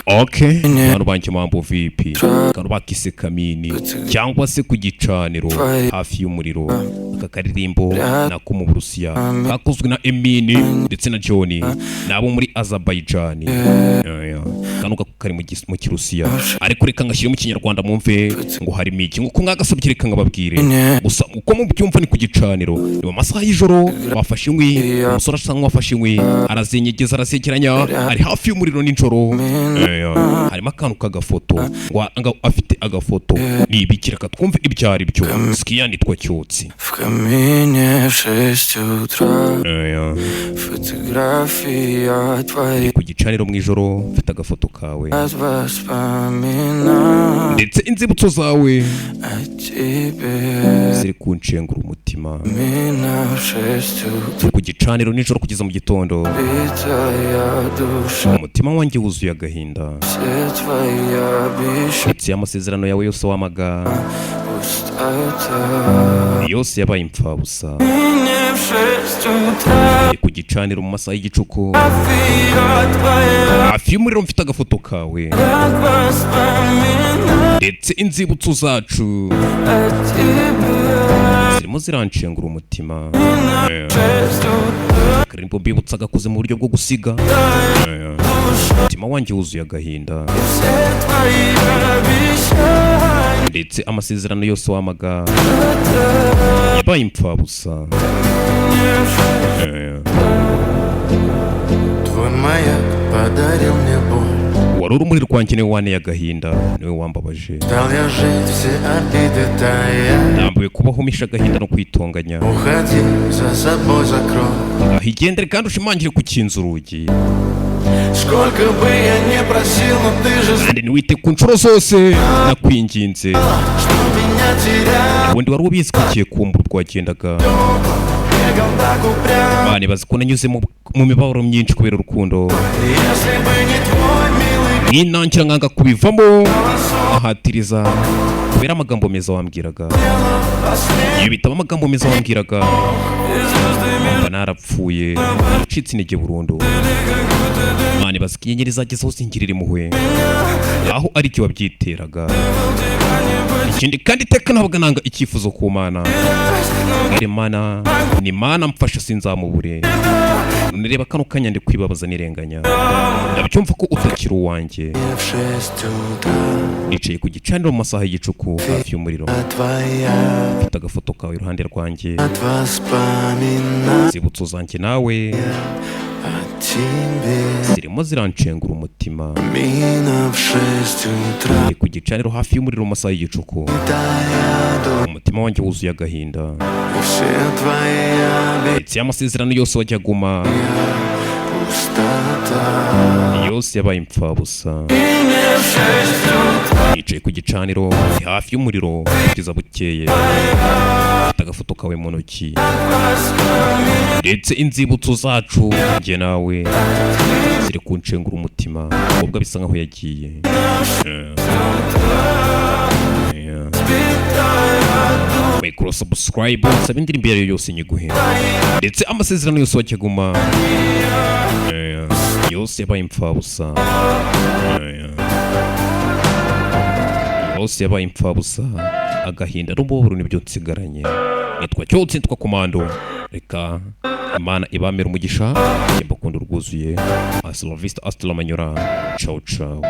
Okay, abantu banjye mambo vipi kano bakise kamini cyangwa se ku gicaniro hafi y'umuriro. Aka karirimbo nako mu Burusiya kakozwe na Emin ndetse na Jony nabo muri Azerbaijan. Kano kari mu Kirusiya ariko reka ngashyire mu Kinyarwanda mumve ngo hari miki nko mwagasabye reka ngababwire gusa uko mu byumva ni ku gicaniro ni mu masaha y'ijoro bafashe inkwi umusore asanga wafashe inkwi arazenyegeza arasekeranya ari hafi y'umuriro n'injoro. Harimo akantu k'agafoto ngo afite agafoto nibikira katwumve ibyo ari byo sikia nitwa Cyotsi. Ku gicaniro mu ijoro mfite agafoto kawe ndetse inzibutso zawe ziri kunshengura umutima. Ku gicaniro nijoro kugeza mu gitondo umutima wanjye wuzuye agahinda ndetse amasezerano yawe yose wamaga yose yabaye impfabusa. Ku gicaniro mu masaha y'igicuku hafi y'umuriro mfite agafoto kawe ndetse inzibutso zacu zirimo ziranshengura umutima. Karirimbo mbibutsa gakoze mu buryo bwo gusiga umutima wanjye wuzuye agahinda ndetse amasezerano yose wamaga yabaye impfabusa. Wari urumuri rwanjye niwe waneye agahinda niwe wambabaje. Ndambuye kubaho misha agahinda no kwitonganya. Igendere kandi ushimangire ku kinzu urugi. Kandi niwite ku nshuro zose nakwinginze. Ubundi wari ubizi ko ugiye kumbura rwagendaga. Bane bazi ko nanyuze mu mibabaro myinshi kubera urukundo. Ninangira nkanga kubivamo ahatiriza kubera amagambo meza wambwiraga. Iyo bitaba amagambo meza wambwiraga mba narapfuye ncitse intege burundu. Mane bazi ko inyenyeri zagezeho zingirira impuhwe aho ari cyo wabyiteraga. Ikindi kandi iteka nabaga nanga icyifuzo ku Mana. Ngire Mana ni Mana mfasha sinzamubure. Nireba kano kanya ndi kwibabaza nirenganya. Ndabyumva ko utakiri uwanjye. Nicaye ku gicaniro mu masaha y'igicuku hafi y'umuriro. Mfite agafoto kawe iruhande rwanjye. Inzibutso zanjye nawe zirimo ziranshengura umutima. Ndi ku gicaniro hafi y'umuriro mu masaha y'igicuku. Umutima wanjye wuzuye agahinda ndetse amasezerano yose wajya guma yose yabaye impfabusa. Nicaye ku gicaniro hafi y'umuriro kugeza bukeye. Mfite agafoto kawe mu ntoki ndetse inzibutso zacu njye nawe ziri kunshengura umutima. Ubwo bisa nkaho yagiye. Make subscribe saba indirimbo yayo yose nyiguhe ndetse amasezerano yose wajyaguma yose yabaye impfabusa. Yose yabaye impfabusa. Agahinda n'umubabaro nibyo nsigaranye. Nitwa Cyotsi nitwa Komando. Reka Imana ibamera umugisha mbakunda rwuzuye. Hasta la vista hasta la mañana. Ciao ciao.